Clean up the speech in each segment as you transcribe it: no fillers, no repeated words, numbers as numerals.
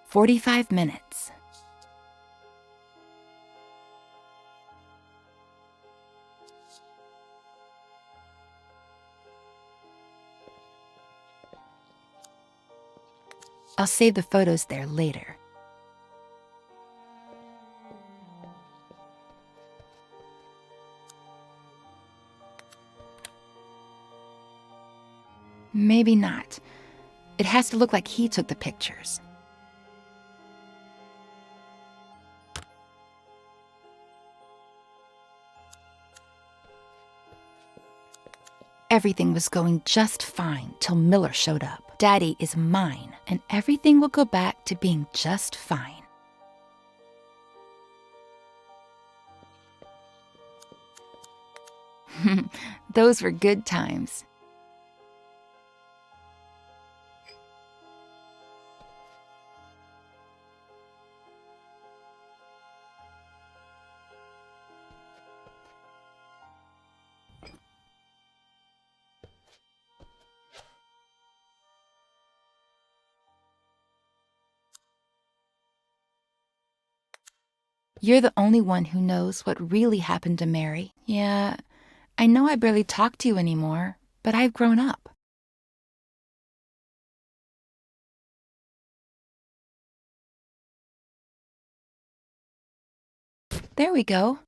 45 minutes. I'll save the photos there later. Maybe not. It has to look like he took the pictures. Everything was going just fine till Miller showed up. Daddy is mine, and everything will go back to being just fine. Those were good times. You're the only one who knows what really happened to Mary. Yeah, I know I barely talk to you anymore, but I've grown up. There we go.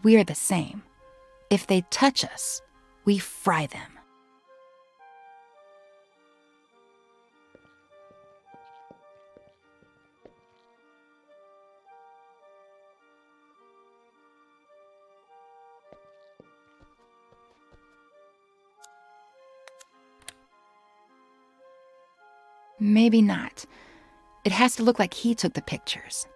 We're the same. If they touch us, we fry them. Maybe not. It has to look like he took the pictures.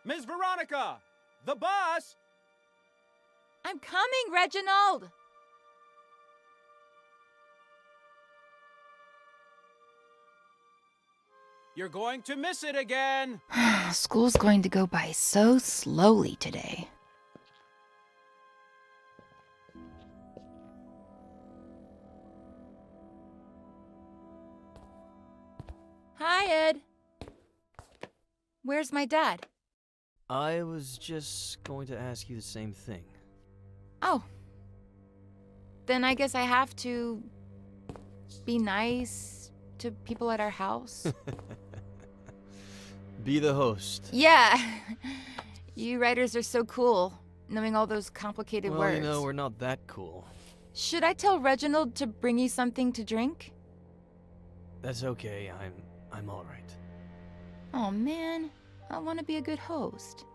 Miss Veronica! The bus! I'm coming, Reginald! You're going to miss it again! School's going to go by so slowly today. Hi, Ed. Where's my dad? I was just going to ask you the same thing. Oh. Then I guess I have to be nice to people at our house. Be the host. Yeah. You writers are so cool, knowing all those complicated Well, words. you know, we're not that cool. Should I tell Reginald to bring you something to drink? That's okay. I'm all right. Oh man, I want to be a good host.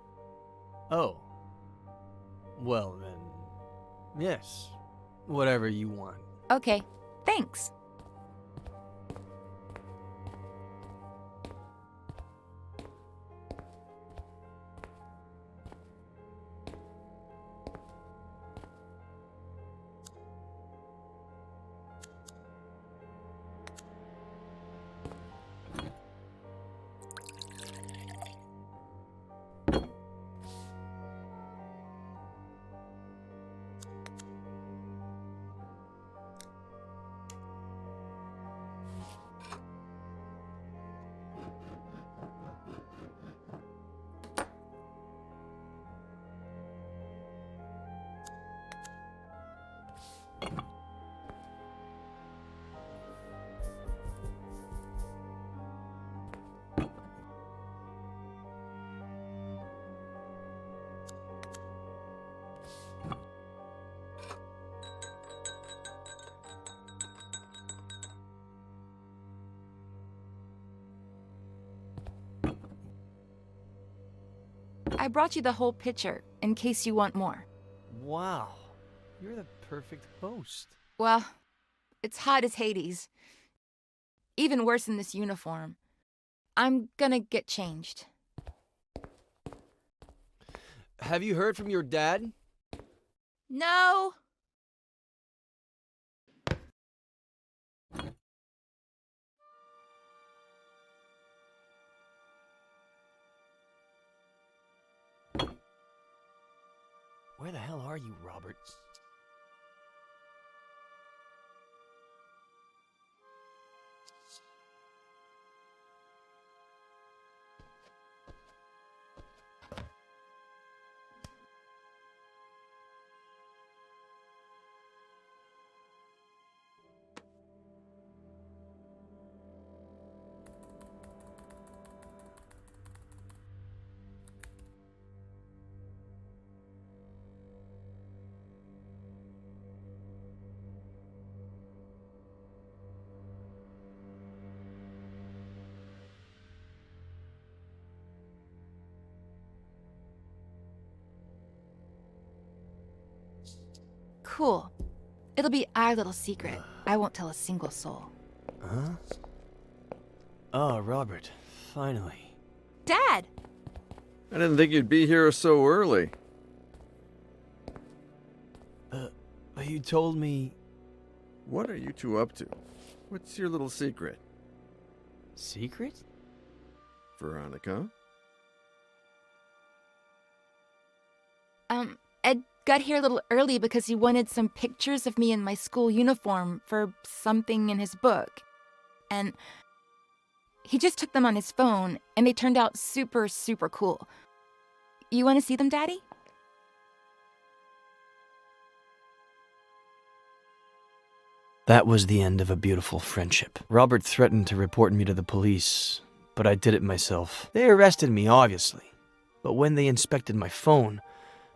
Oh. Well then, yes. Whatever you want. Okay, thanks. I brought you the whole picture, in case you want more. Wow. You're the perfect host. Well, it's hot as Hades. Even worse in this uniform. I'm gonna get changed. Have you heard from your dad? No! Where the hell are you, Robert? Cool. It'll be our little secret. I won't tell a single soul. Huh? Oh, Robert. Finally. Dad! I didn't think you'd be here so early. You told me... What are you two up to? What's your little secret? Secret? Veronica? Ed got here a little early because he wanted some pictures of me in my school uniform for something in his book. And he just took them on his phone, and they turned out super, super cool. You want to see them, Daddy? That was the end of a beautiful friendship. Robert threatened to report me to the police, but I did it myself. They arrested me, obviously. But when they inspected my phone,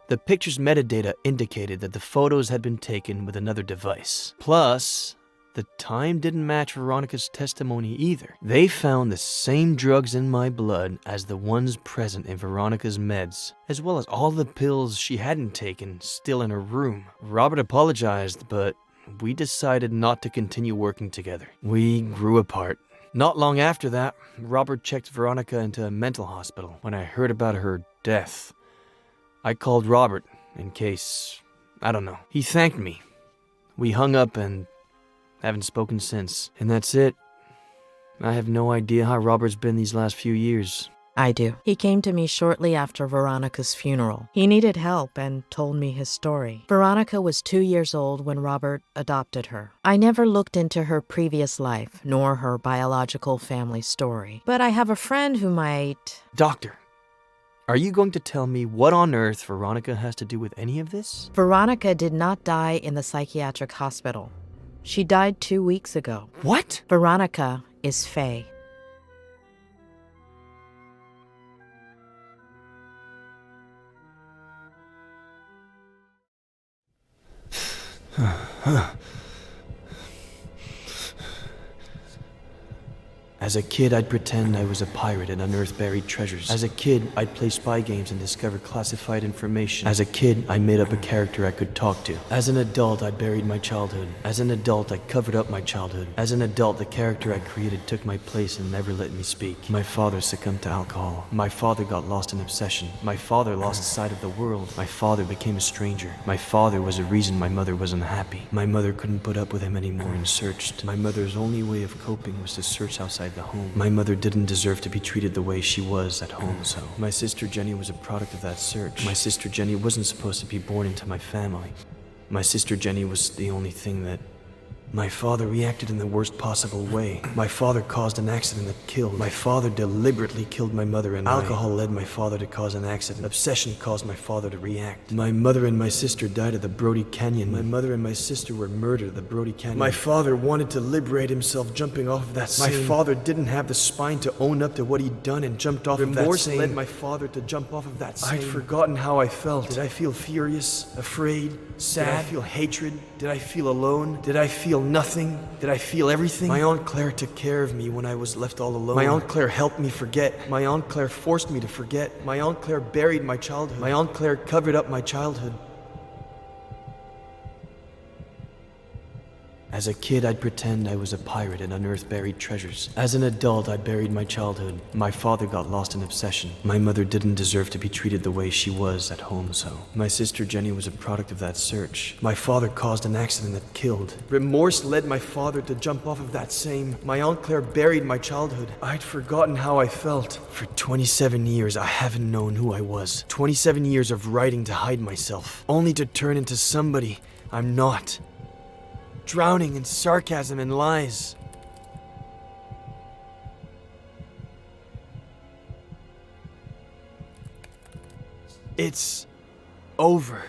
the picture's metadata indicated that the photos had been taken with another device. Plus, the time didn't match Veronica's testimony either. They found the same drugs in my blood as the ones present in Veronica's meds, as well as all the pills she hadn't taken still in her room. Robert apologized, but we decided not to continue working together. We grew apart. Not long after that, Robert checked Veronica into a mental hospital. When I heard about her death, I called Robert in case, I don't know. He thanked me. We hung up and haven't spoken since. And that's it. I have no idea how Robert's been these last few years. I do. He came to me shortly after Veronica's funeral. He needed help and told me his story. Veronica was 2 years old when Robert adopted her. I never looked into her previous life, nor her biological family story. But I have a friend who might... Doctor, Are you going to tell me what on earth Veronica has to do with any of this? Veronica did not die in the psychiatric hospital. She died 2 weeks ago. What? Veronica is Faye. As a kid, I'd pretend I was a pirate and unearth buried treasures. As a kid, I'd play spy games and discover classified information. As a kid, I made up a character I could talk to. As an adult, I buried my childhood. As an adult, I covered up my childhood. As an adult, the character I created took my place and never let me speak. My father succumbed to alcohol. My father got lost in obsession. My father lost sight of the world. My father became a stranger. My father was a reason my mother was unhappy. My mother couldn't put up with him anymore and searched. My mother's only way of coping was to search outside the home. My mother didn't deserve to be treated the way she was at home, so my sister Jenny was a product of that search. My sister Jenny wasn't supposed to be born into my family. My sister Jenny was the only thing that... My father reacted in the worst possible way. My father caused an accident that killed. My father deliberately killed my mother and alcohol led my father to cause an accident. Obsession caused my father to react. My mother and my sister died at the Brody Canyon. My mother and my sister were murdered at the Brody Canyon. My father wanted to liberate himself jumping off of that same... My father didn't have the spine to own up to what he'd done and jumped off of that same... Remorse led my father to jump off of that same... I'd forgotten how I felt. Did I feel furious? Afraid? Sad? Did I feel hatred? Did I feel alone? Did I feel nothing? Did I feel everything? My Aunt Claire took care of me when I was left all alone. My Aunt Claire helped me forget. My Aunt Claire forced me to forget. My Aunt Claire buried my childhood. My Aunt Claire covered up my childhood. As a kid, I'd pretend I was a pirate and unearth buried treasures. As an adult, I buried my childhood. My father got lost in obsession. My mother didn't deserve to be treated the way she was at home, so... My sister Jenny was a product of that search. My father caused an accident that killed. Remorse led my father to jump off of that same... My Aunt Claire buried my childhood. I'd forgotten how I felt. For 27 years, I haven't known who I was. 27 years of writing to hide myself, only to turn into somebody I'm not. Drowning in sarcasm and lies. It's over.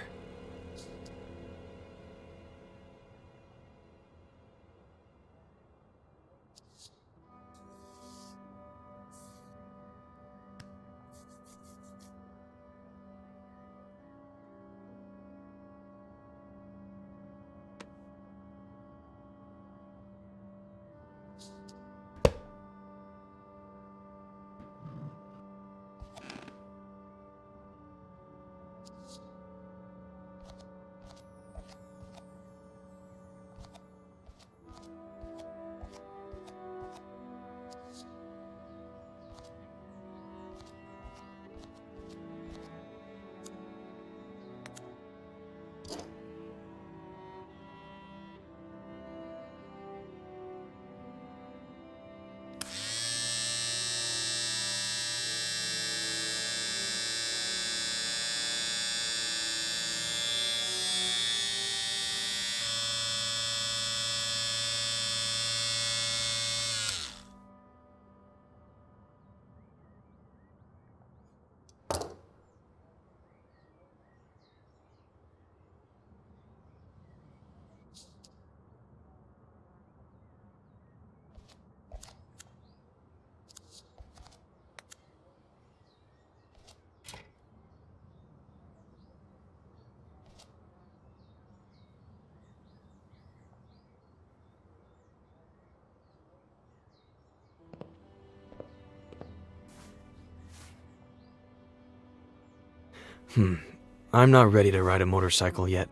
I'm not ready to ride a motorcycle yet.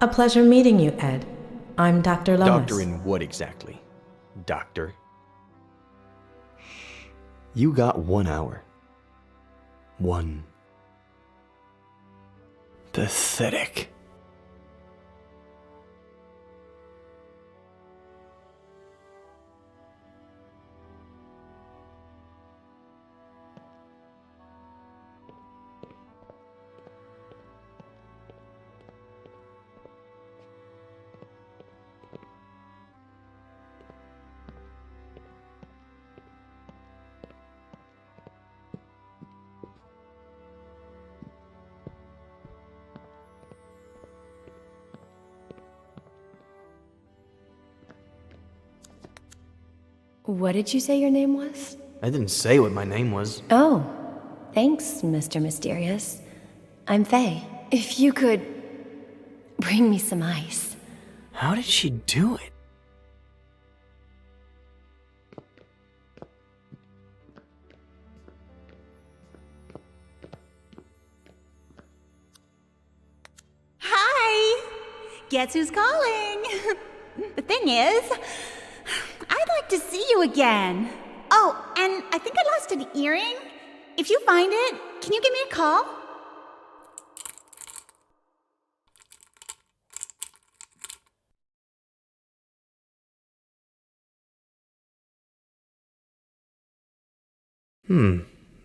A pleasure meeting you, Ed. I'm Dr. Lomas. Doctor in what exactly? Doctor? You got 1 hour. One. Pathetic. What did you say your name was? I didn't say what my name was. Oh, thanks, Mr. Mysterious. I'm Faye. If you could bring me some ice. How did she do it? Hi! Guess who's calling? The thing is, I'd like to see you again. Oh, and I think I lost an earring. If you find it, can you give me a call?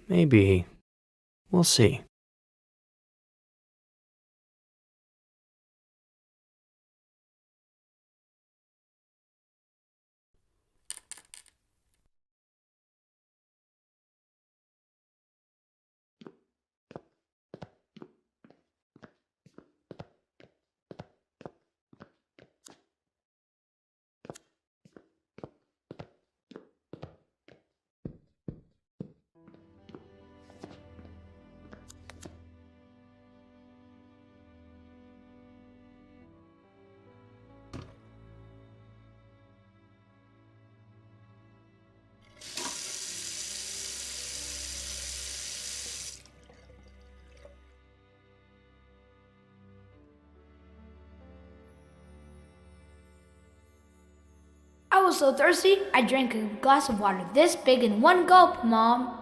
Maybe. We'll see. I was so thirsty, I drank a glass of water this big in one gulp, Mom.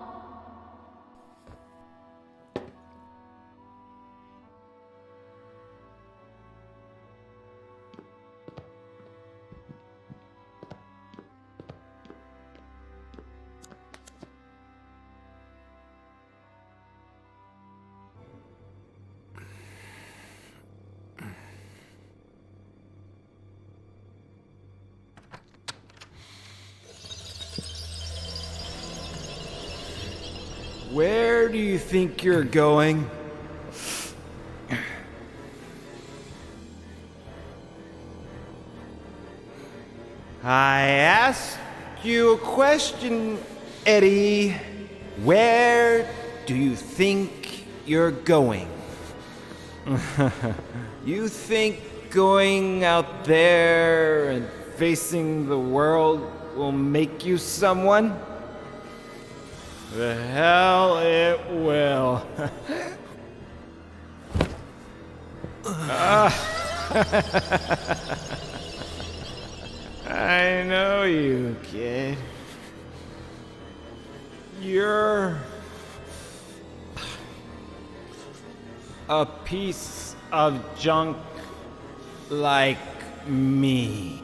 Where do you think you're going? I asked you a question, Eddie. Where do you think you're going? You think going out there and facing the world will make you someone? The hell it will. I know you, kid. You're a piece of junk like me.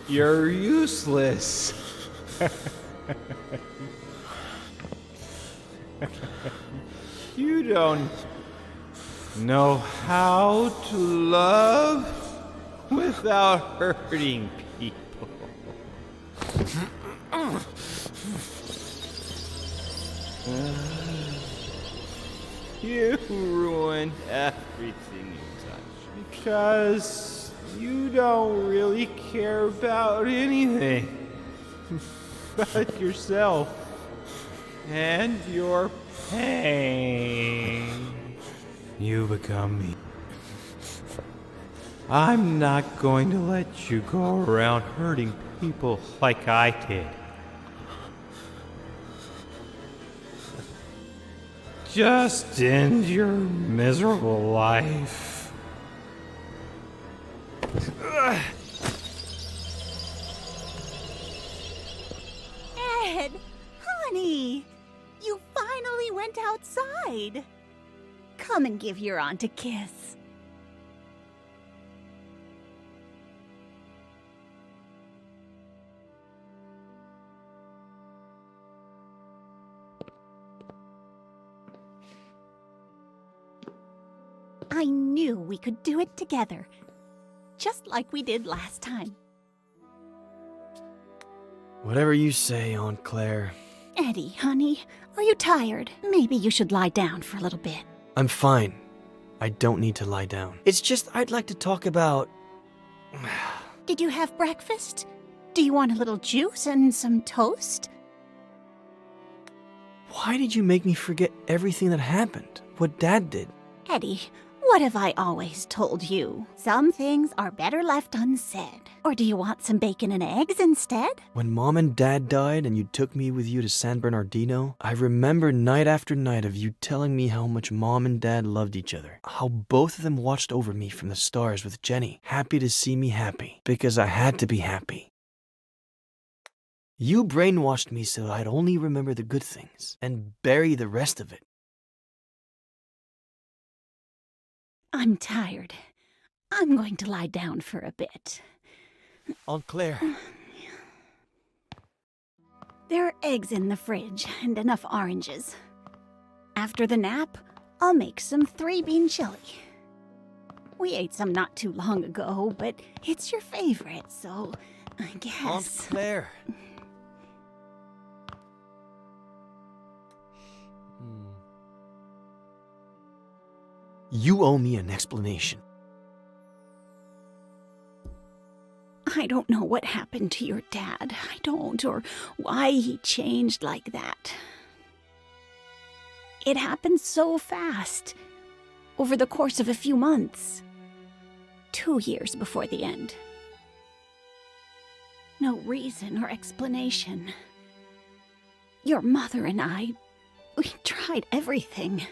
You're useless. You don't know how to love without hurting people. You ruin everything you touch because you don't really care about anything but yourself and your pain. You become me. I'm not going to let you go around hurting people like I did. Just end your miserable life. Ed, honey, you finally went outside. Come and give your aunt a kiss. I knew we could do it together, just like we did last time. Whatever you say, Aunt Claire. Eddie, honey, are you tired? Maybe you should lie down for a little bit. I'm fine. I don't need to lie down. It's just I'd like to talk about... Did you have breakfast? Do you want a little juice and some toast? Why did you make me forget everything that happened? What Dad did? Eddie, what have I always told you? Some things are better left unsaid. Or do you want some bacon and eggs instead? When Mom and Dad died and you took me with you to San Bernardino, I remember night after night of you telling me how much Mom and Dad loved each other. How both of them watched over me from the stars with Jenny, happy to see me happy, because I had to be happy. You brainwashed me so I'd only remember the good things and bury the rest of it. I'm tired. I'm going to lie down for a bit. Aunt Claire. There are eggs in the fridge and enough oranges. After the nap, I'll make some 3-bean chili. We ate some not too long ago, but it's your favorite, so I guess... Aunt Claire. You owe me an explanation. I don't know what happened to your dad. I don't, or why he changed like that. It happened so fast, over the course of a few months. 2 years before the end. No reason or explanation. Your mother and I, we tried everything.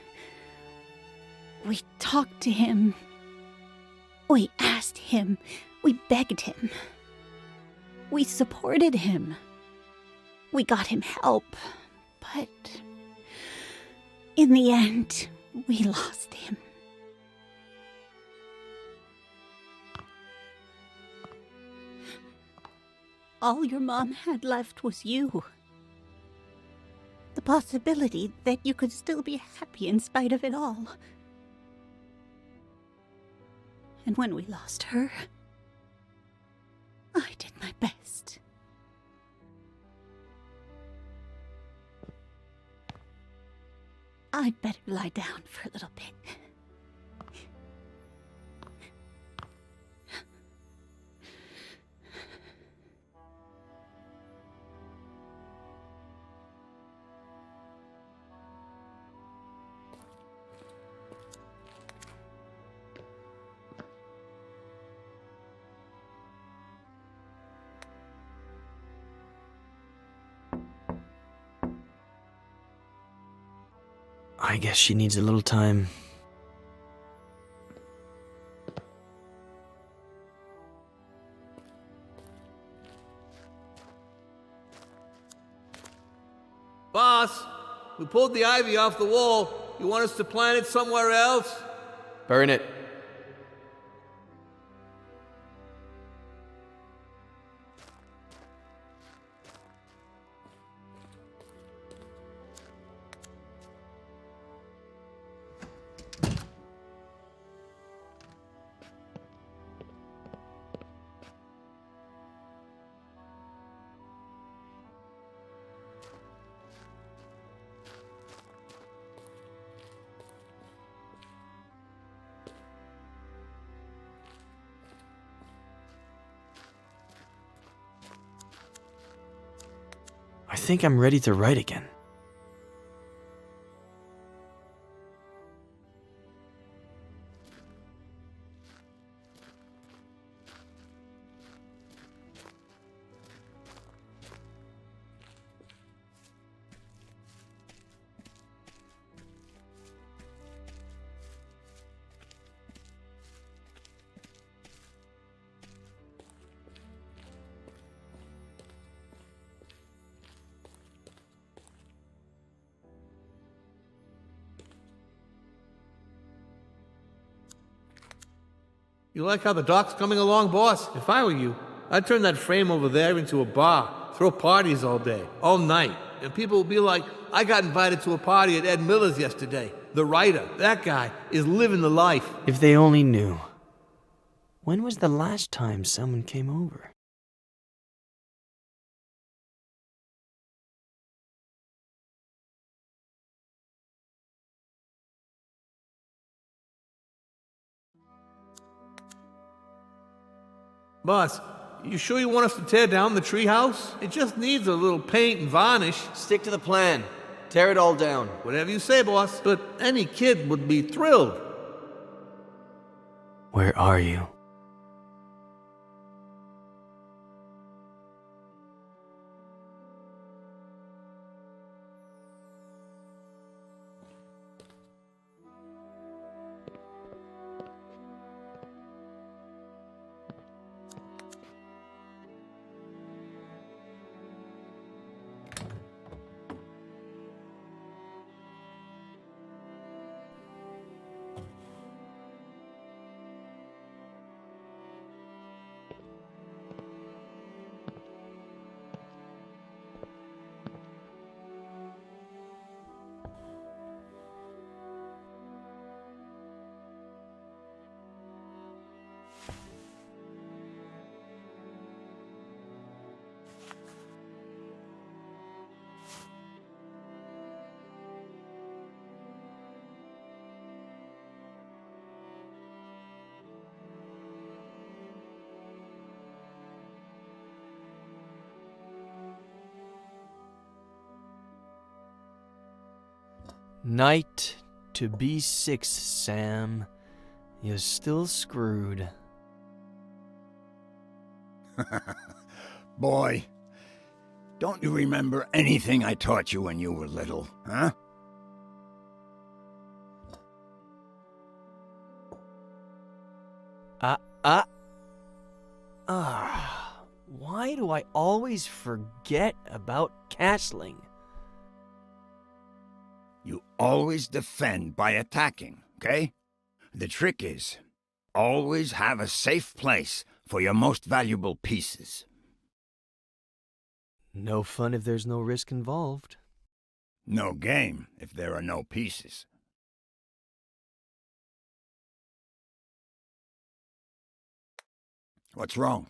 We talked to him. We asked him. We begged him. We supported him. We got him help. But in the end, we lost him. All your mom had left was you. The possibility that you could still be happy in spite of it all. And when we lost her, I did my best. I'd better lie down for a little bit. I guess she needs a little time. Boss, we pulled the ivy off the wall. You want us to plant it somewhere else? Burn it. I think I'm ready to write again. You like how the dock's coming along, boss? If I were you, I'd turn that frame over there into a bar, throw parties all day, all night, and people would be like, I got invited to a party at Ed Miller's yesterday. The writer, that guy, is living the life. If they only knew. When was the last time someone came over? Boss, you sure you want us to tear down the treehouse? It just needs a little paint and varnish. Stick to the plan. Tear it all down. Whatever you say, boss. But any kid would be thrilled. Where are you? Knight to B6, Sam. You're still screwed. Boy, don't you remember anything I taught you when you were little, huh? Why do I always forget about castling? You always defend by attacking, okay? The trick is, always have a safe place for your most valuable pieces. No fun if there's no risk involved. No game if there are no pieces. What's wrong?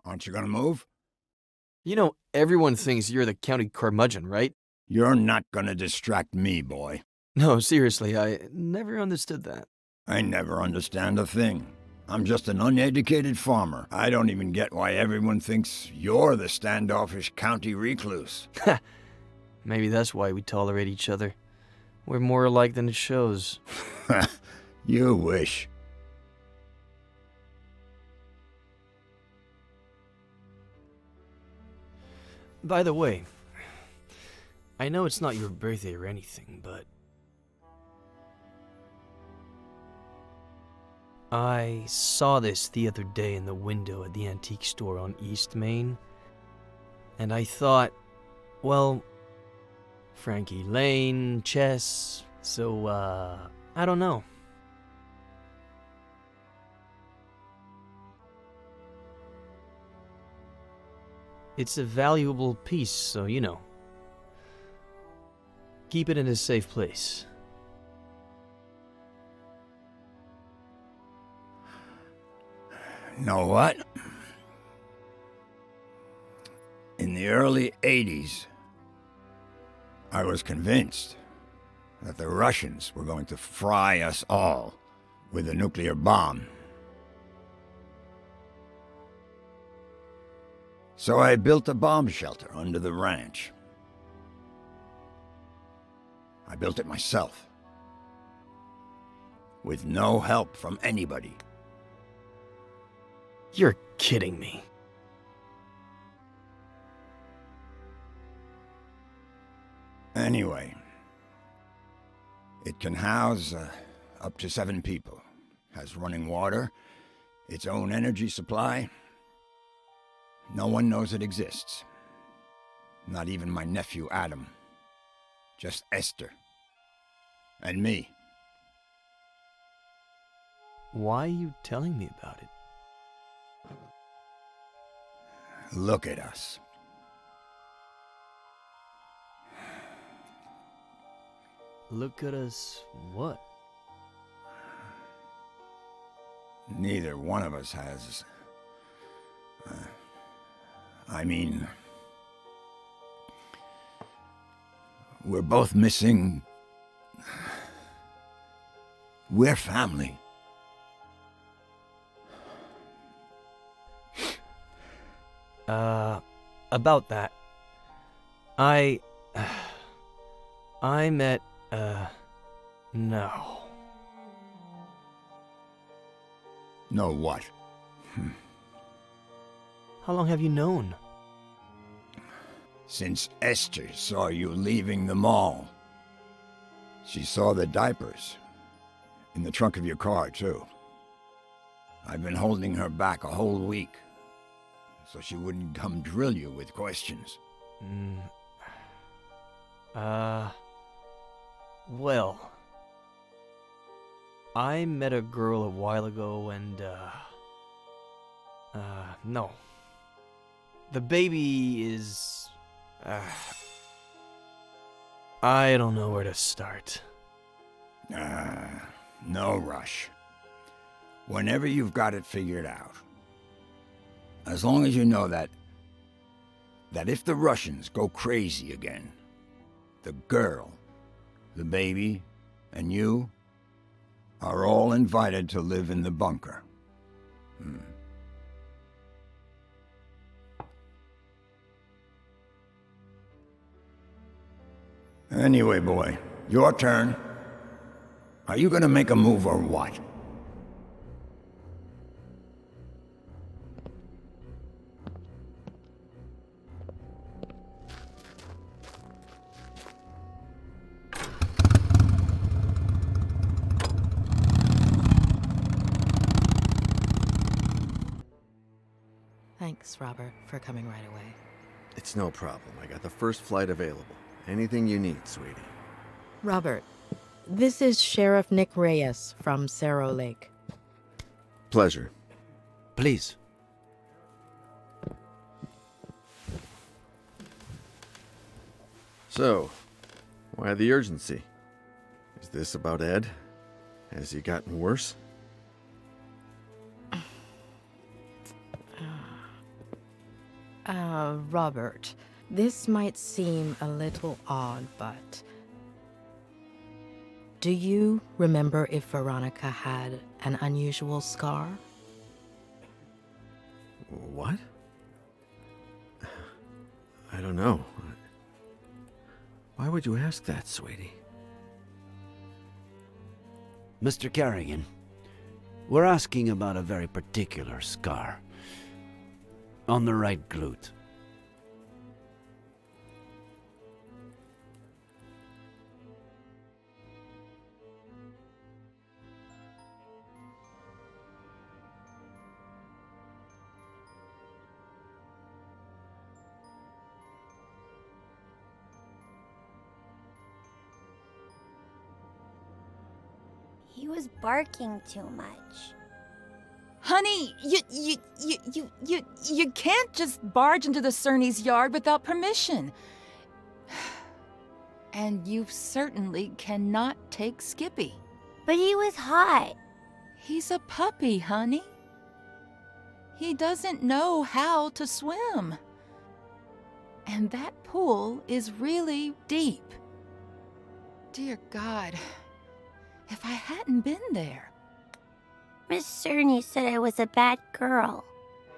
Aren't you gonna move? You know, everyone thinks you're the county curmudgeon, right? You're not gonna distract me, boy. No, seriously, I never understood that. I never understand a thing. I'm just an uneducated farmer. I don't even get why everyone thinks you're the standoffish county recluse. Maybe that's why we tolerate each other. We're more alike than it shows. You wish. By the way, I know it's not your birthday or anything, but I saw this the other day in the window at the antique store on East Main, and I thought, well, Frankie Lane, chess, so, I don't know. It's a valuable piece, so, you know, keep it in a safe place. Know what? In the early 80s, I was convinced that the Russians were going to fry us all with a nuclear bomb. So I built a bomb shelter under the ranch. I built it myself, with no help from anybody. You're kidding me. Anyway, it can house up to 7 people. Has running water, its own energy supply. No one knows it exists. Not even my nephew Adam. Just Esther. And me. Why are you telling me about it? Look at us. Look at us what? Neither one of us has... I mean... We're both missing... We're family. About that. I met, no. No what? How long have you known? Since Esther saw you leaving the mall. She saw the diapers. In the trunk of your car, too. I've been holding her back a whole week. So she wouldn't come drill you with questions. Well... I met a girl a while ago and, no. The baby is... I don't know where to start. No rush. Whenever you've got it figured out. As long as you know that if the Russians go crazy again, the girl, the baby, and you are all invited to live in the bunker. Anyway, boy, your turn. Are you gonna make a move or what? Thanks, Robert, for coming right away. It's no problem. I got the first flight available. Anything you need, sweetie. Robert, this is Sheriff Nick Reyes from Cerro Lake. Pleasure. Please. So, why the urgency? Is this about Ed? Has he gotten worse? Robert, this might seem a little odd, but... Do you remember if Veronica had an unusual scar? What? I don't know. Why would you ask that, sweetie? Mr. Carrigan, we're asking about a very particular scar. On the right glute. He was barking too much. Honey, you can't just barge into the Cerny's yard without permission. And you certainly cannot take Skippy. But he was hot. He's a puppy, honey. He doesn't know how to swim. And that pool is really deep. Dear God, if I hadn't been there. Miss Cerny said I was a bad girl.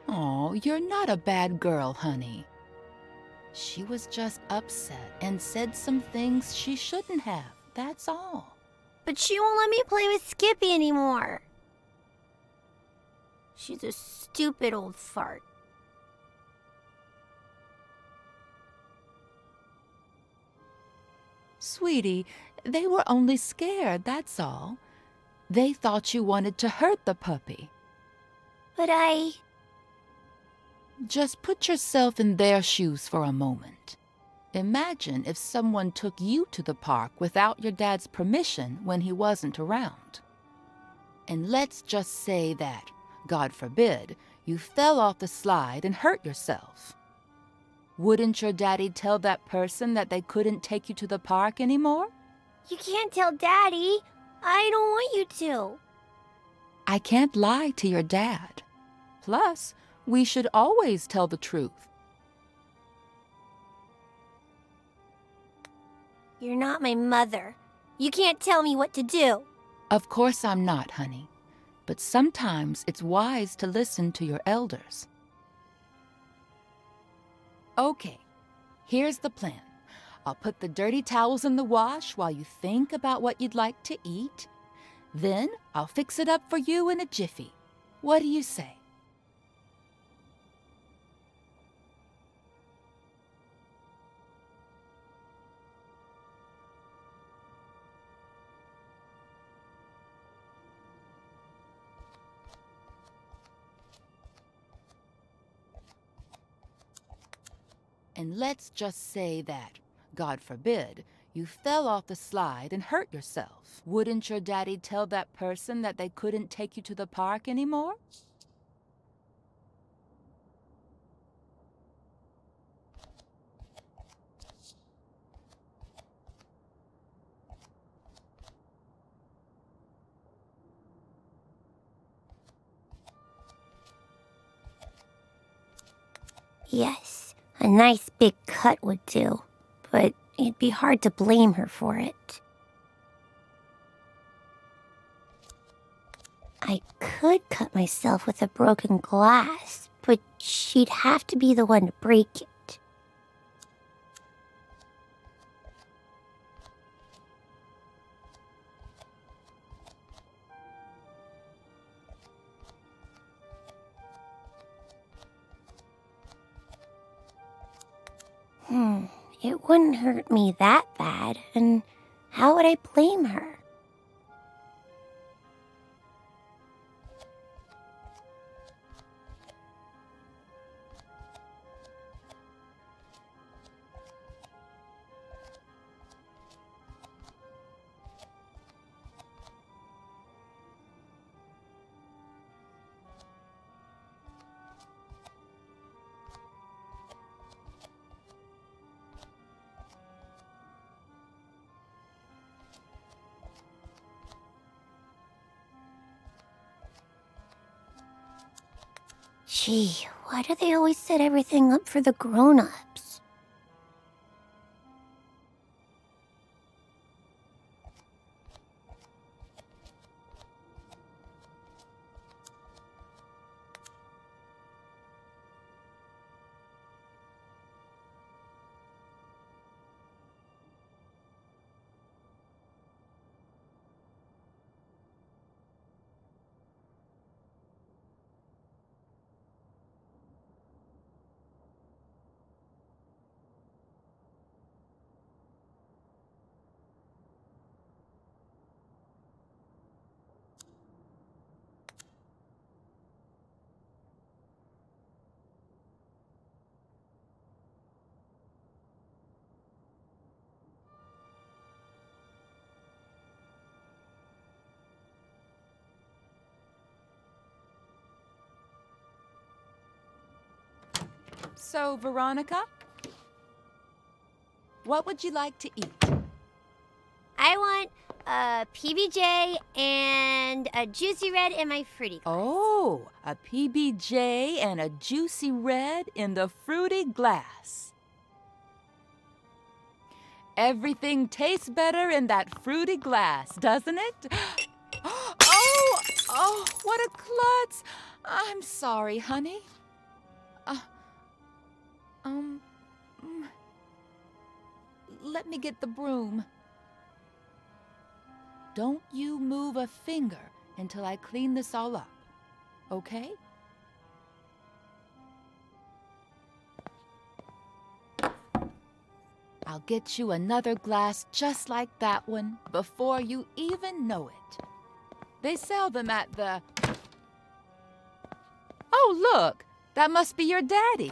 Oh, you're not a bad girl, honey. She was just upset and said some things she shouldn't have, that's all. But she won't let me play with Skippy anymore. She's a stupid old fart. Sweetie, they were only scared, that's all. They thought you wanted to hurt the puppy. But Just put yourself in their shoes for a moment. Imagine if someone took you to the park without your dad's permission when he wasn't around. And let's just say that, God forbid, you fell off the slide and hurt yourself. Wouldn't your daddy tell that person that they couldn't take you to the park anymore? You can't tell Daddy. I don't want you to. I can't lie to your dad. Plus, we should always tell the truth. You're not my mother. You can't tell me what to do. Of course I'm not, honey. But sometimes it's wise to listen to your elders. Okay, here's the plan. I'll put the dirty towels in the wash while you think about what you'd like to eat. Then I'll fix it up for you in a jiffy. What do you say? And let's just say that, God forbid, you fell off the slide and hurt yourself. Wouldn't your daddy tell that person that they couldn't take you to the park anymore? Yes, a nice big cut would do, but it'd be hard to blame her for it. I could cut myself with a broken glass, but she'd have to be the one to break it. It wouldn't hurt me that bad, and how would I blame her? Gee, why do they always set everything up for the grown-ups? So, Veronica, what would you like to eat? I want a PBJ and a juicy red in my fruity glass. Oh, a PBJ and a juicy red in the fruity glass. Everything tastes better in that fruity glass, doesn't it? Oh, what a klutz. I'm sorry, honey. Let me get the broom. Don't you move a finger until I clean this all up, okay? I'll get you another glass just like that one before you even know it. They sell them at the... Oh, look! That must be your daddy.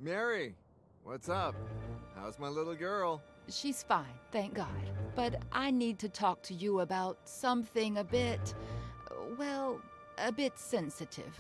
Mary, what's up? How's my little girl? She's fine, thank God. But I need to talk to you about something a bit, well, a bit sensitive.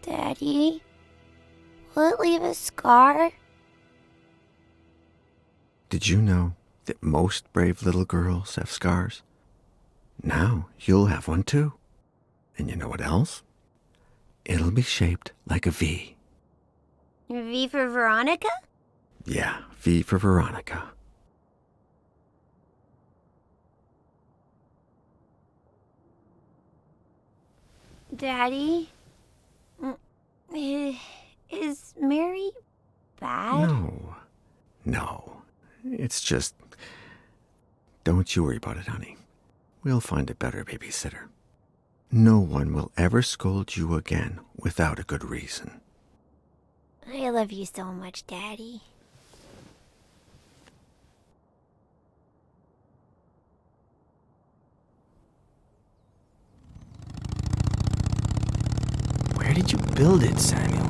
Daddy, will it leave a scar? Did you know that most brave little girls have scars? Now you'll have one too. And you know what else? It'll be shaped like a V. V for Veronica? Yeah, V for Veronica. Daddy? Is Mary bad? No. It's just... Don't you worry about it, honey. We'll find a better babysitter. No one will ever scold you again without a good reason. I love you so much, Daddy. Where did you build it, Samuel?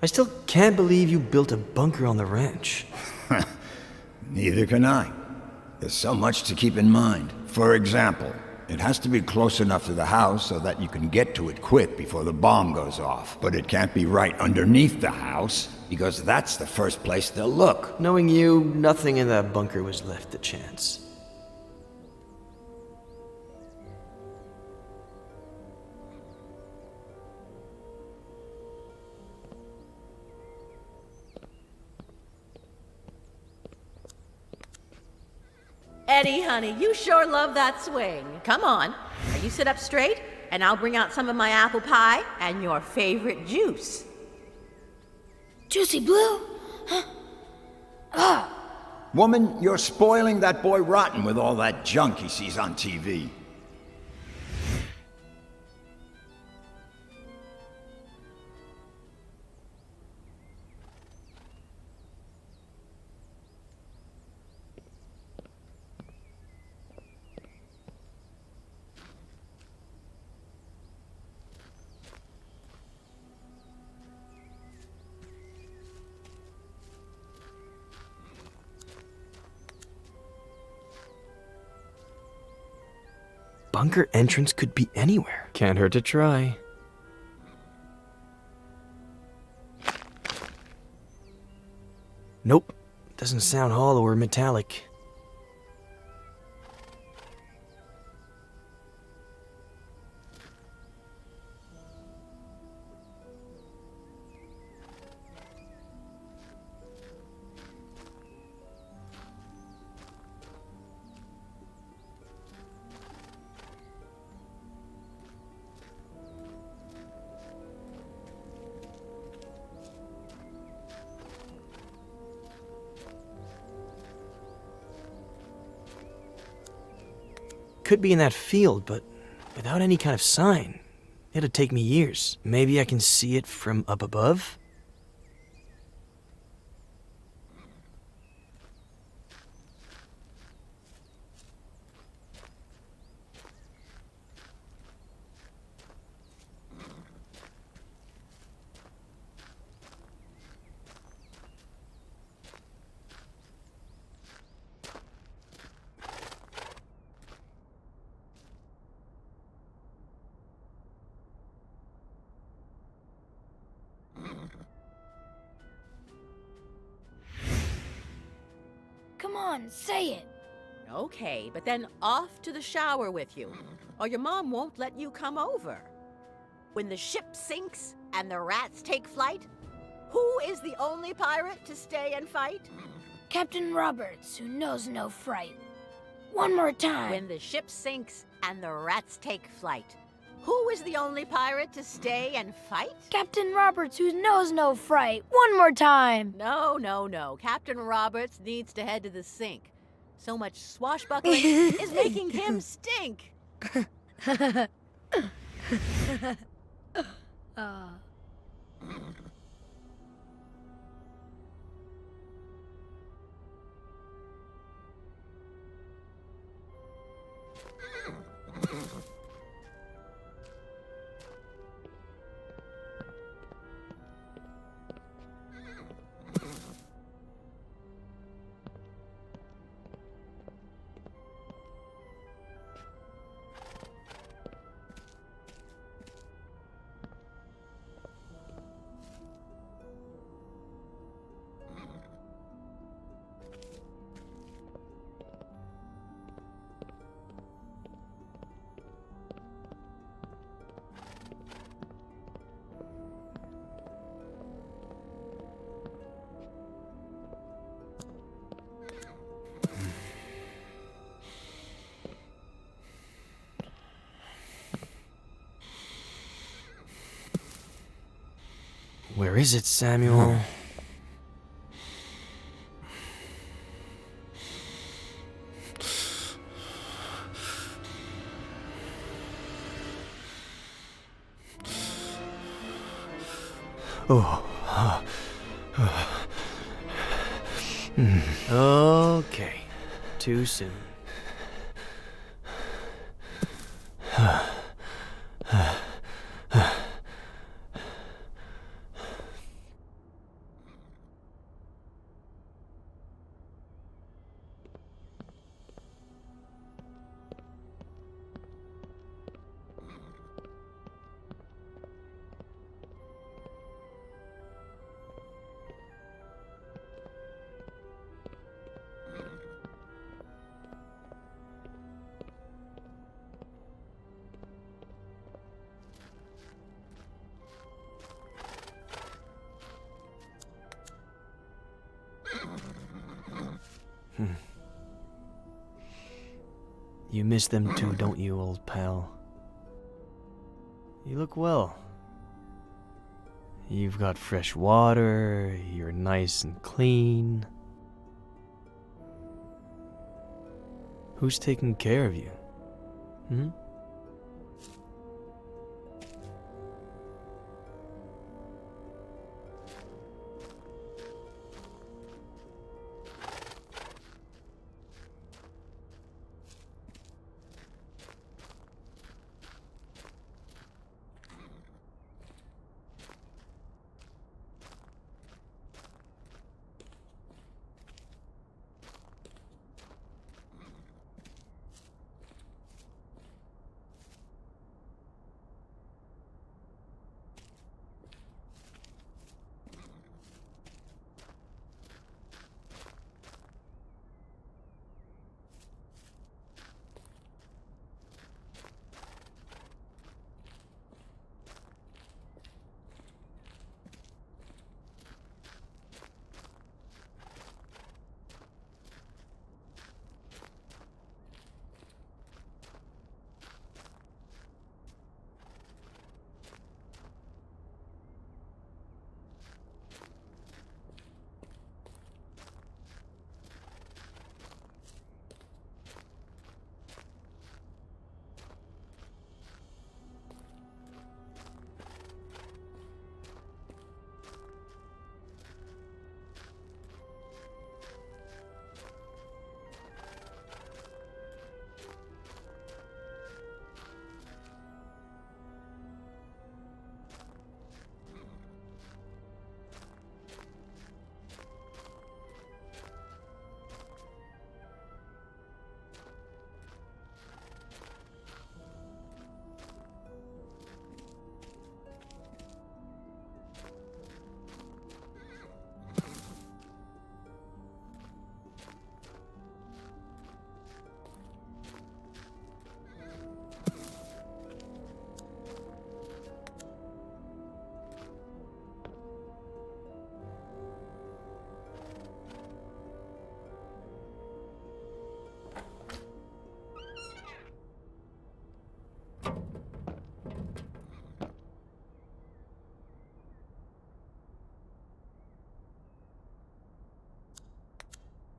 I still can't believe you built a bunker on the ranch. Neither can I. There's so much to keep in mind. For example, it has to be close enough to the house so that you can get to it quick before the bomb goes off. But it can't be right underneath the house, because that's the first place they'll look. Knowing you, nothing in that bunker was left to chance. Eddie, honey, you sure love that swing. Come on. Now you sit up straight, and I'll bring out some of my apple pie and your favorite juice. Juicy Blue? Woman, you're spoiling that boy rotten with all that junk he sees on TV. Bunker entrance could be anywhere. Can't hurt to try. Nope. Doesn't sound hollow or metallic. Could be in that field, but without any kind of sign. It'd take me years. Maybe I can see it from up above? Come on, say it. Okay, but then off to the shower with you, or your mom won't let you come over. When the ship sinks and the rats take flight, who is the only pirate to stay and fight? Captain Roberts, who knows no fright. One more time. When the ship sinks and the rats take flight, who is the only pirate to stay and fight? Captain Roberts, who knows no fright. One more time. No, no, no. Captain Roberts needs to head to the sink. So much swashbuckling is making him stink. Where is it, Samuel? Okay. Too soon. You miss them too, don't you, old pal? You look well. You've got fresh water, you're nice and clean. Who's taking care of you? Hmm?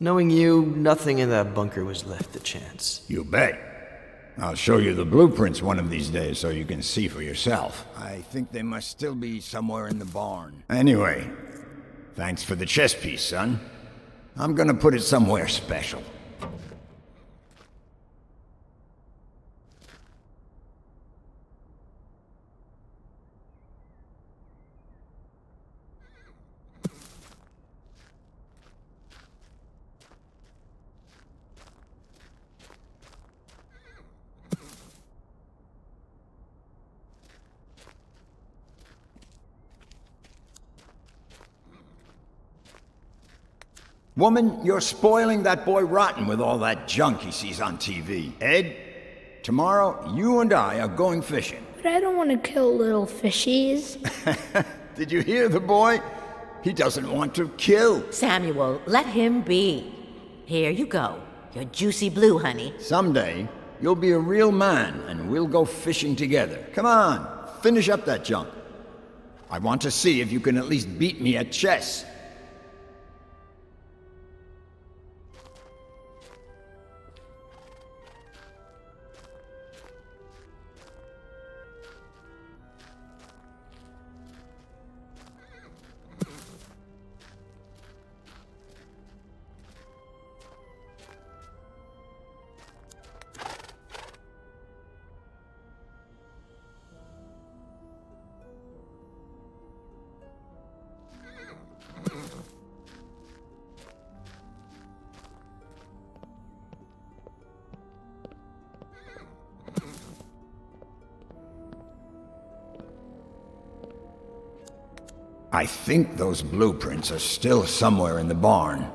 Knowing you, nothing in that bunker was left to chance. You bet. I'll show you the blueprints one of these days so you can see for yourself. I think they must still be somewhere in the barn. Anyway, thanks for the chess piece, son. I'm gonna put it somewhere special. Woman, you're spoiling that boy rotten with all that junk he sees on TV. Ed, tomorrow you and I are going fishing. But I don't want to kill little fishies. Did you hear the boy? He doesn't want to kill. Samuel, let him be. Here you go. Your juicy blue, honey. Someday, you'll be a real man and we'll go fishing together. Come on, finish up that junk. I want to see if you can at least beat me at chess. I think those blueprints are still somewhere in the barn.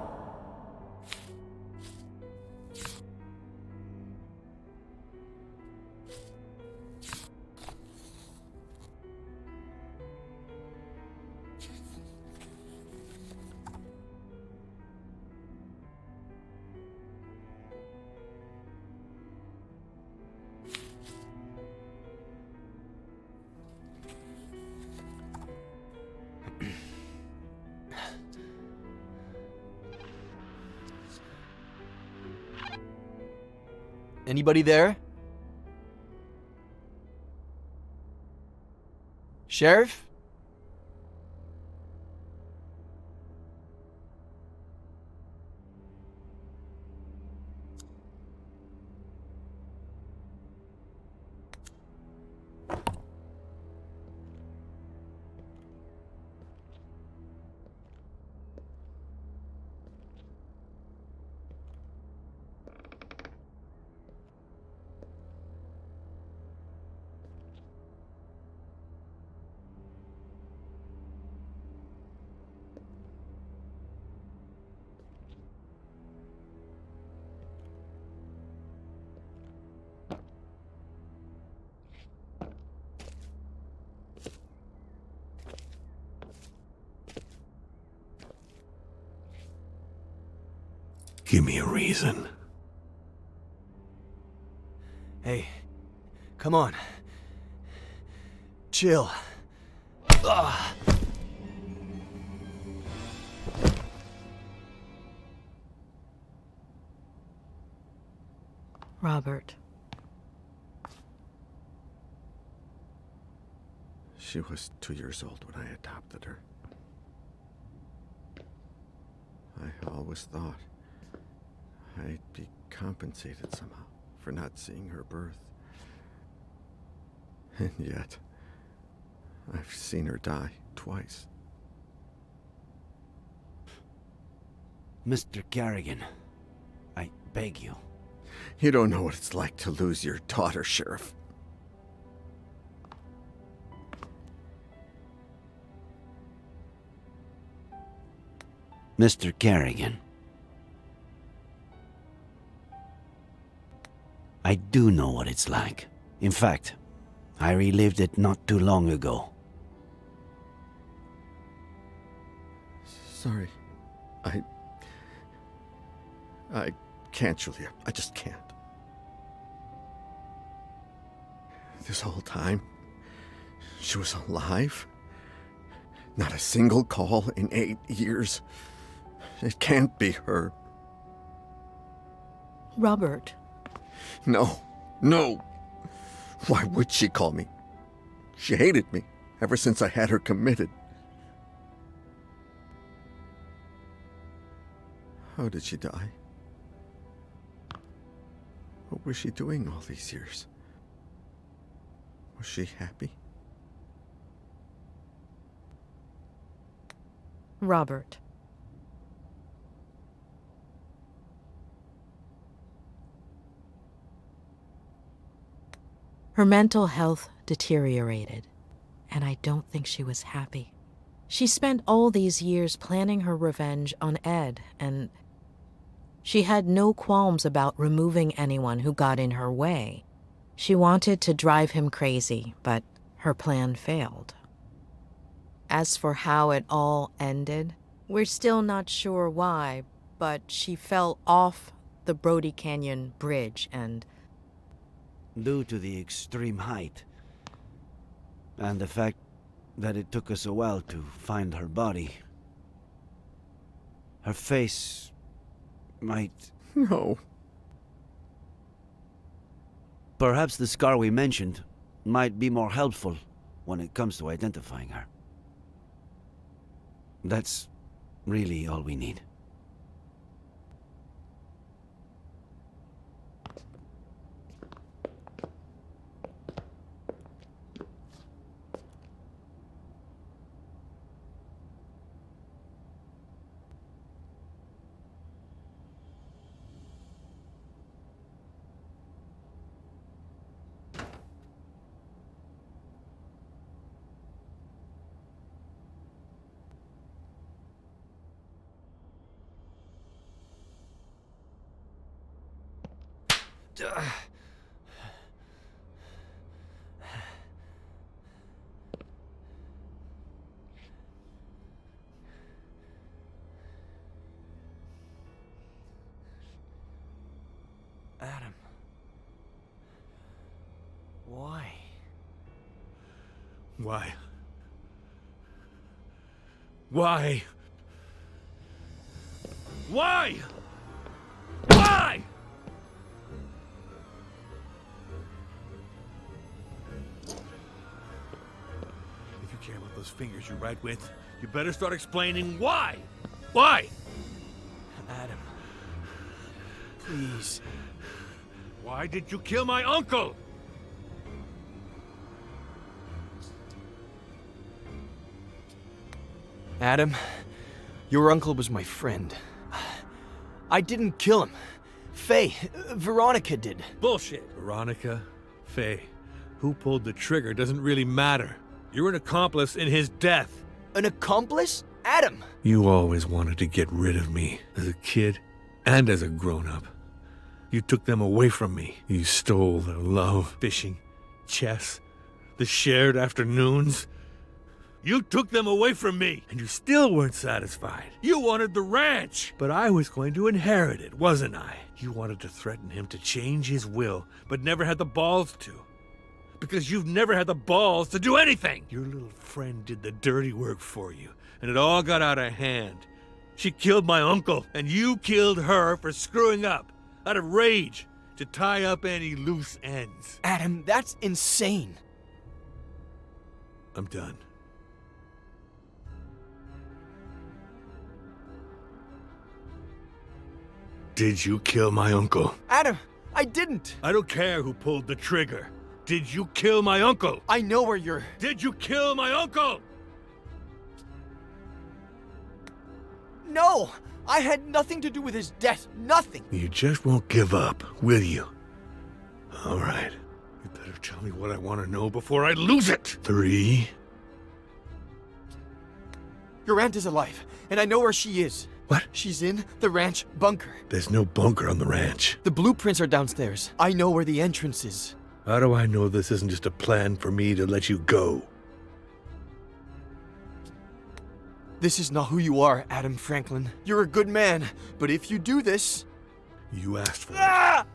Anybody there? Sheriff? Give me a reason. Hey, come on. Chill. Ugh. Robert. She was 2 years old when I adopted her. I always thought I'd be compensated somehow for not seeing her birth. And yet, I've seen her die twice. Mr. Carrigan, I beg you. You don't know what it's like to lose your daughter, Sheriff. Mr. Carrigan. I do know what it's like. In fact, I relived it not too long ago. Sorry. I can't, Julia. I just can't. This whole time, she was alive. Not a single call in 8 years. It can't be her. Robert. No, no. Why would she call me? She hated me ever since I had her committed. How did she die? What was she doing all these years? Was she happy? Robert. Her mental health deteriorated, and I don't think she was happy. She spent all these years planning her revenge on Ed, and she had no qualms about removing anyone who got in her way. She wanted to drive him crazy, but her plan failed. As for how it all ended, we're still not sure why, but she fell off the Brody Canyon Bridge and... Due to the extreme height, and the fact that it took us a while to find her body, her face might... No. Perhaps the scar we mentioned might be more helpful when it comes to identifying her. That's really all we need. Adam. Why? Why? Why? Why? Why? If you care about those fingers you write with, you better start explaining why. Why? Adam. Please. Why did you kill my uncle? Adam, your uncle was my friend. I didn't kill him. Faye, Veronica did. Bullshit. Veronica, Faye, who pulled the trigger doesn't really matter. You're an accomplice in his death. An accomplice? Adam! You always wanted to get rid of me, as a kid and as a grown-up. You took them away from me. You stole their love, fishing, chess, the shared afternoons. You took them away from me, and you still weren't satisfied. You wanted the ranch, but I was going to inherit it, wasn't I? You wanted to threaten him to change his will, but never had the balls to. Because you've never had the balls to do anything. Your little friend did the dirty work for you, and it all got out of hand. She killed my uncle, and you killed her for screwing up, out of rage, to tie up any loose ends. Adam, that's insane. I'm done. Did you kill my uncle? Adam, I didn't. I don't care who pulled the trigger. Did you kill my uncle? I know where you're... Did you kill my uncle? No! I had nothing to do with his death. Nothing! You just won't give up, will you? All right. You better tell me what I want to know before I lose it. 3. Your aunt is alive, and I know where she is. What? She's in the ranch bunker. There's no bunker on the ranch. The blueprints are downstairs. I know where the entrance is. How do I know this isn't just a plan for me to let you go? This is not who you are, Adam Franklin. You're a good man, but if you do this... You asked for it.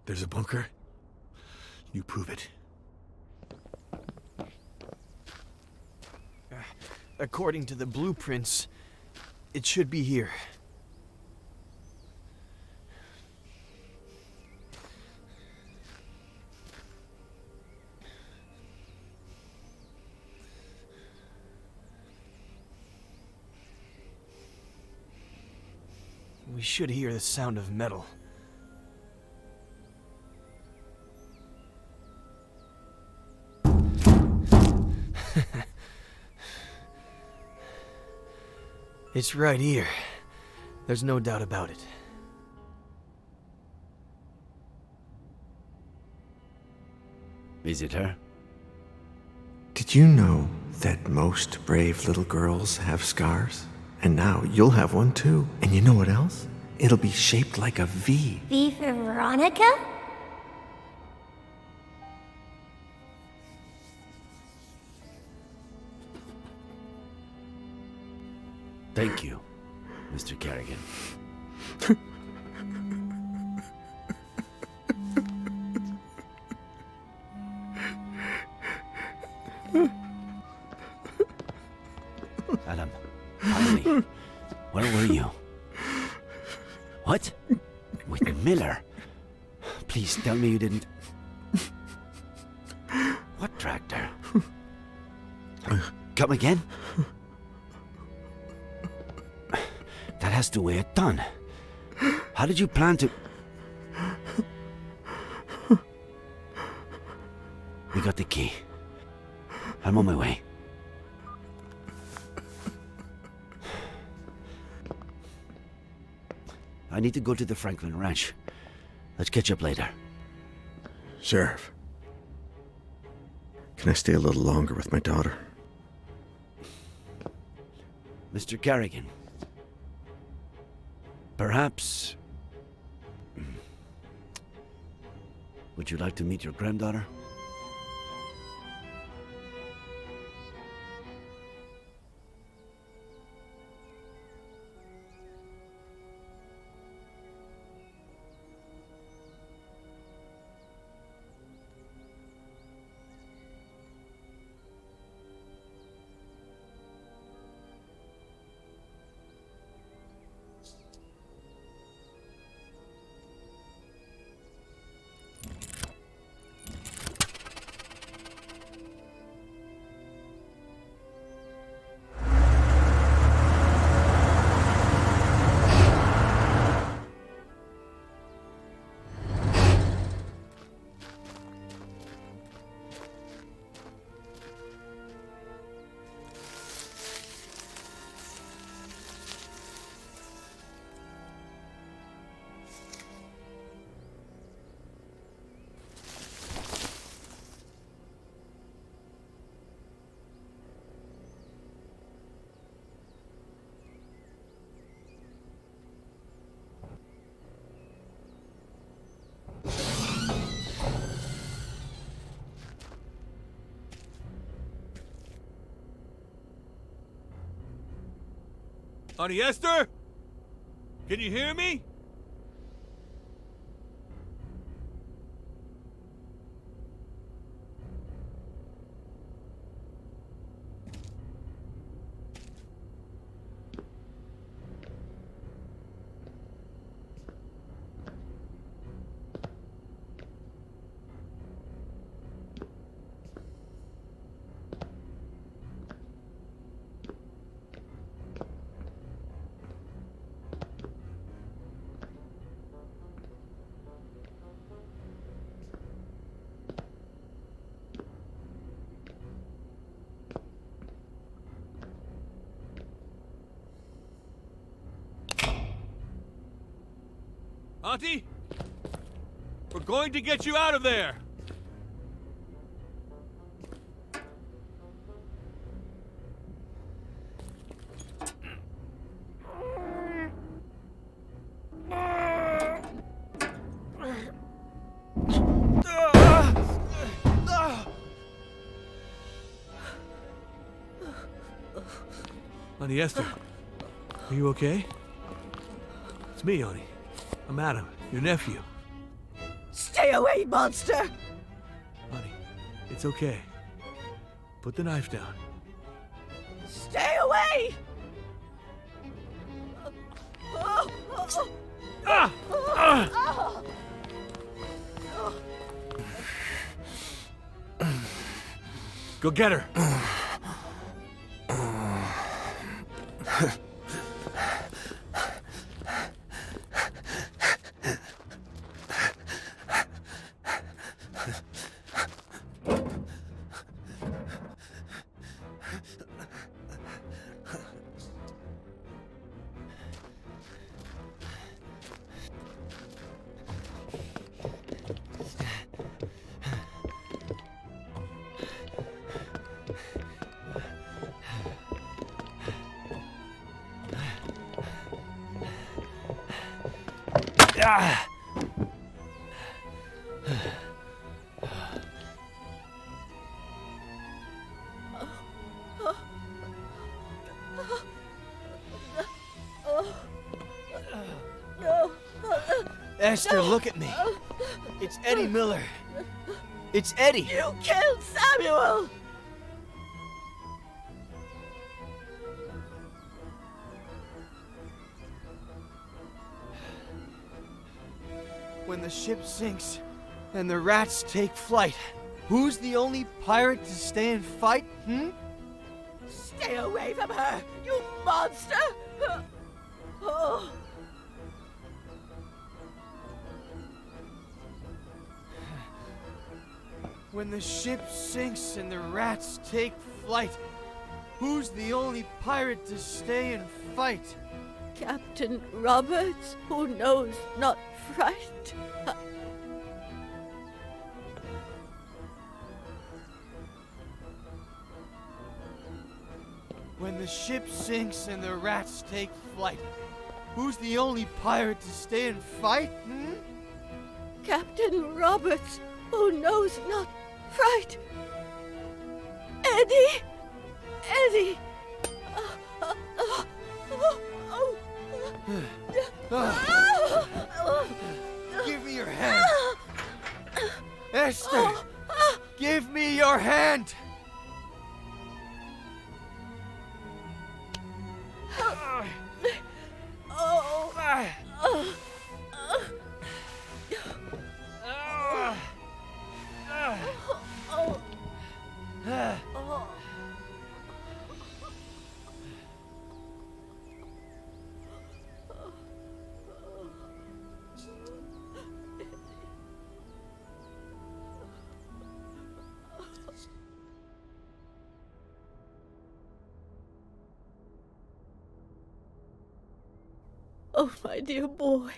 There's a bunker. You prove it. According to the blueprints, it should be here. We should hear the sound of metal. It's right here. There's no doubt about it. Is it her? Did you know that most brave little girls have scars? And now you'll have one too. And you know what else? It'll be shaped like a V. V for Veronica? Thank you, Mr. Kerrigan. Adam, finally. Where were you? What? With Miller? Please tell me you didn't... What tractor? Come again? That has to weigh a ton. How did you plan to... We got the key. I'm on my way. I need to go to the Franklin Ranch. Let's catch up later. Sheriff, can I stay a little longer with my daughter? Mr. Kerrigan. Perhaps... Would you like to meet your granddaughter? Honey Esther? Can you hear me? Auntie? We're going to get you out of there! Honey Esther, are you okay? It's me, honey. I'm Adam, your nephew. Stay away, monster! Honey, it's okay. Put the knife down. Stay away! Go get her. Ah! Esther, look at me. It's Eddie Miller. It's Eddie. You killed Samuel! When the ship sinks and the rats take flight, who's the only pirate to stay and fight, Stay away from her, you monster! Oh. When the ship sinks and the rats take flight, who's the only pirate to stay and fight? Captain Roberts, who knows not fright. When the ship sinks and the rats take flight, who's the only pirate to stay and fight, Captain Roberts, who knows not fright. Eddie! Eddie! Give me your hand! Esther! Give me your hand! Oh, my dear boy,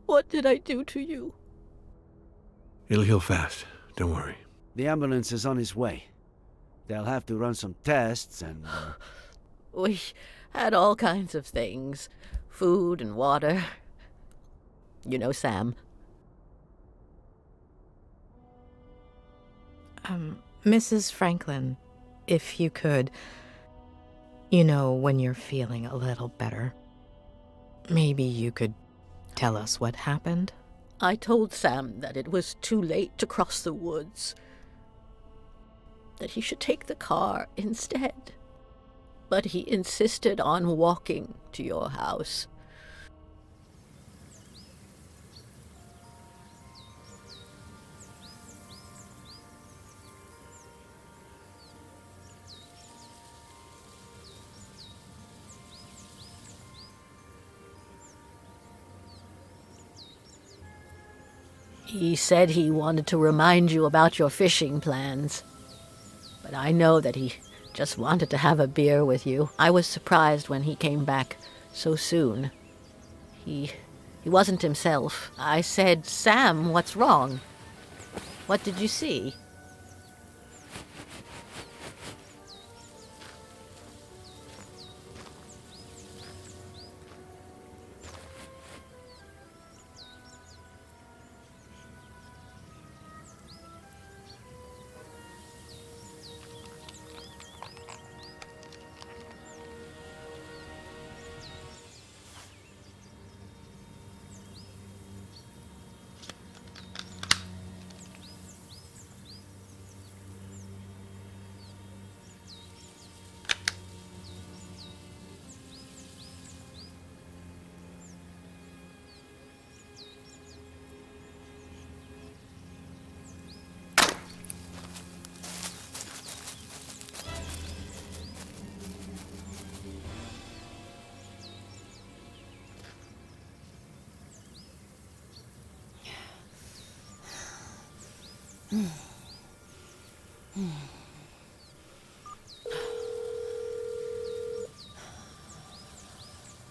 what did I do to you? It'll heal fast. Don't worry. The ambulance is on its way. They'll have to run some tests and... We had all kinds of things. Food and water. You know Sam. Mrs. Franklin, if you could, you know, when you're feeling a little better, maybe you could tell us what happened? I told Sam that it was too late to cross the woods. That he should take the car instead. But he insisted on walking to your house. He said he wanted to remind you about your fishing plans. But I know that he just wanted to have a beer with you. I was surprised when he came back so soon. He wasn't himself. I said, Sam, what's wrong? What did you see?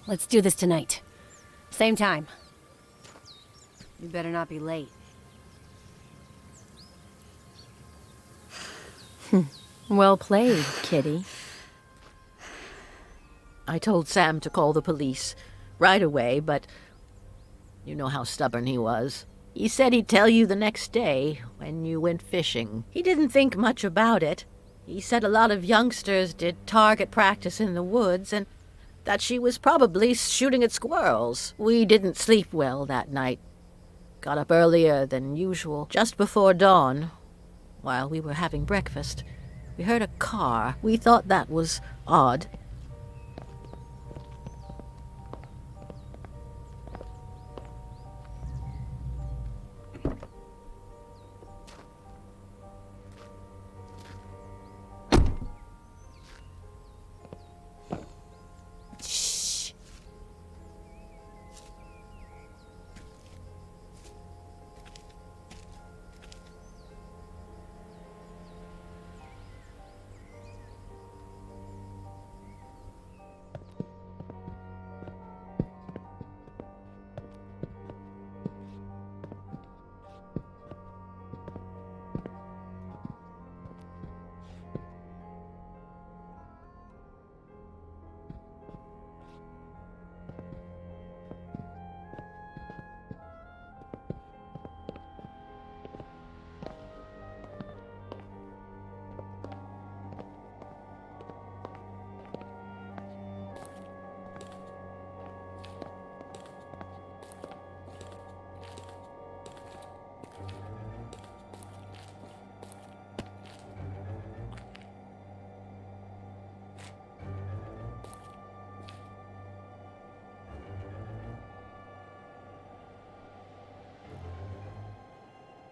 Let's do this tonight. Same time. You better not be late. Well played, kitty. I told Sam to call the police right away, but you know how stubborn he was. He said he'd tell you the next day when you went fishing. He didn't think much about it. He said a lot of youngsters did target practice in the woods and that she was probably shooting at squirrels. We didn't sleep well that night. Got up earlier than usual, just before dawn. While we were having breakfast, we heard a car. We thought that was odd.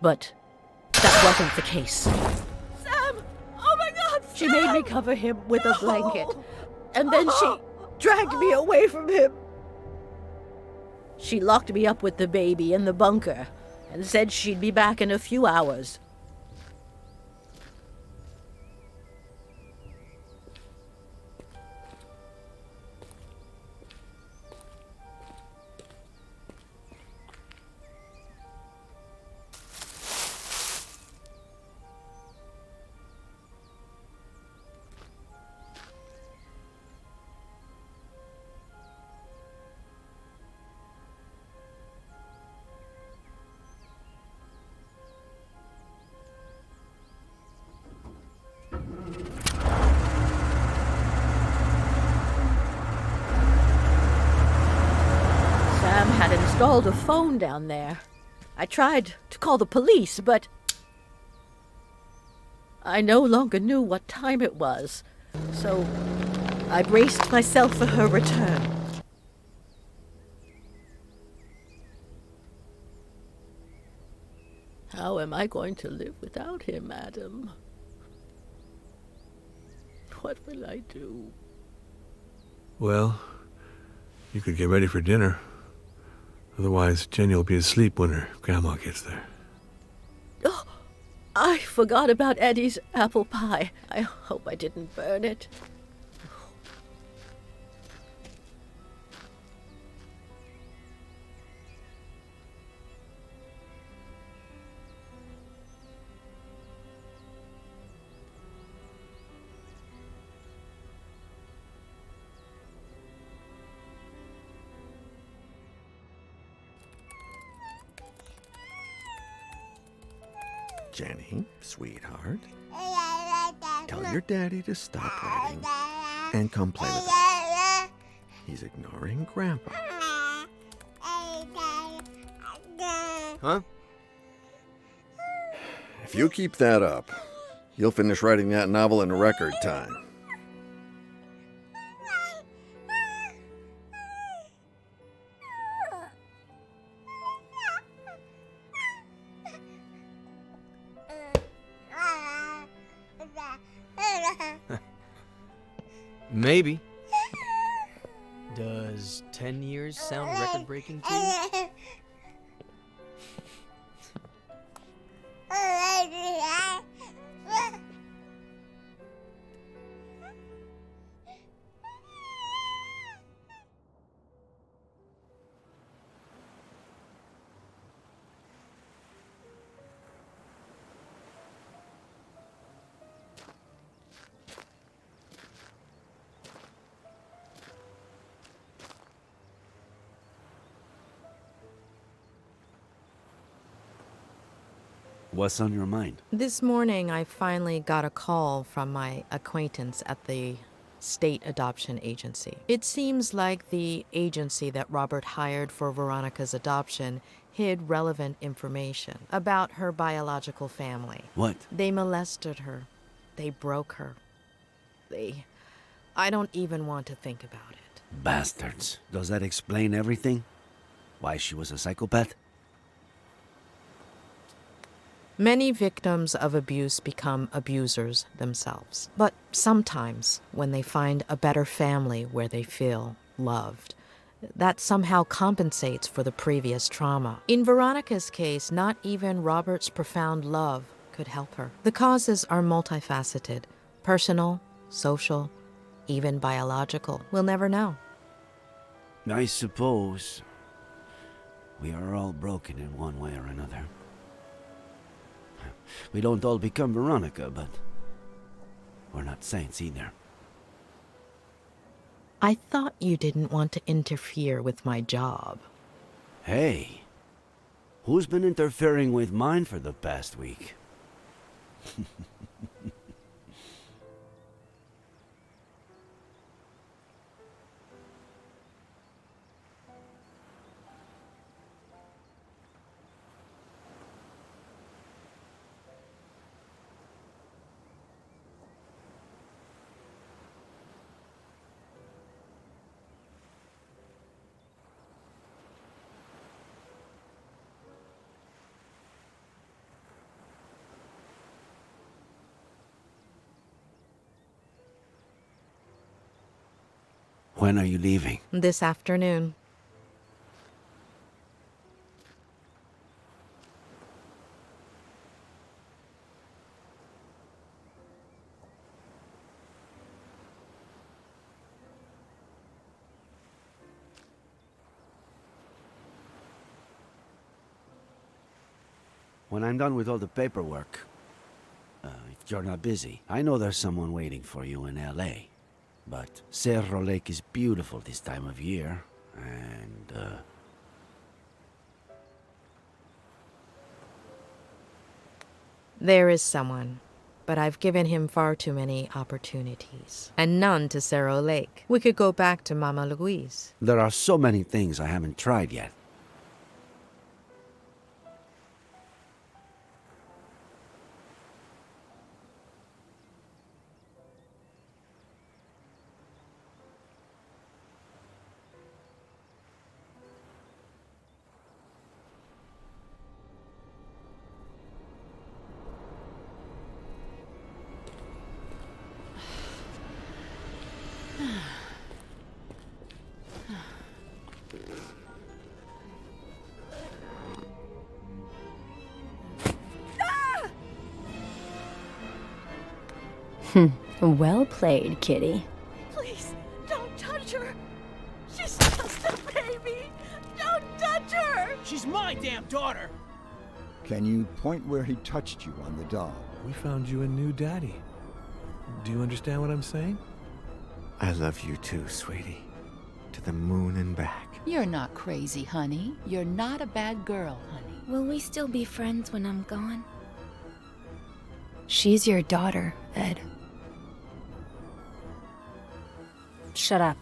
But that wasn't the case. Sam! Oh my God, Sam! She made me cover him with a blanket, and then she dragged me away from him. She locked me up with the baby in the bunker and said she'd be back in a few hours. Sam had installed a phone down there. I tried to call the police, but I no longer knew what time it was, so I braced myself for her return. How am I going to live without him, Adam? What will I do? Well, you could get ready for dinner. Otherwise, Jenny will be asleep when her grandma gets there. Oh, I forgot about Eddie's apple pie. I hope I didn't burn it. Jenny, sweetheart, tell your daddy to stop writing and come play with us. He's ignoring Grandpa. Huh? If you keep that up, you'll finish writing that novel in record time. Maybe. Does 10 years sound record-breaking to you? What's on your mind? This morning, I finally got a call from my acquaintance at the state adoption agency. It seems like the agency that Robert hired for Veronica's adoption hid relevant information about her biological family. What? They molested her. They broke her. I don't even want to think about it. Bastards. Does that explain everything? Why she was a psychopath? Many victims of abuse become abusers themselves. But sometimes, when they find a better family where they feel loved, that somehow compensates for the previous trauma. In Veronica's case, not even Robert's profound love could help her. The causes are multifaceted: personal, social, even biological. We'll never know. I suppose we are all broken in one way or another. We don't all become Veronica, but we're not saints either. I thought you didn't want to interfere with my job. Hey, who's been interfering with mine for the past week? When are you leaving? This afternoon. When I'm done with all the paperwork, if you're not busy, I know there's someone waiting for you in LA. But Cerro Lake is beautiful this time of year, and, There is someone, but I've given him far too many opportunities. And none to Cerro Lake. We could go back to Mama Louise. there are so many things I haven't tried yet. Well played, kitty. Please, don't touch her. She's just a baby. Don't touch her. She's my damn daughter! Can you point where he touched you on the doll? We found you a new daddy. Do you understand what I'm saying? I love you too, sweetie. To the moon and back. You're not crazy, honey. You're not a bad girl, honey. Will we still be friends when I'm gone? She's your daughter, Ed. Shut up.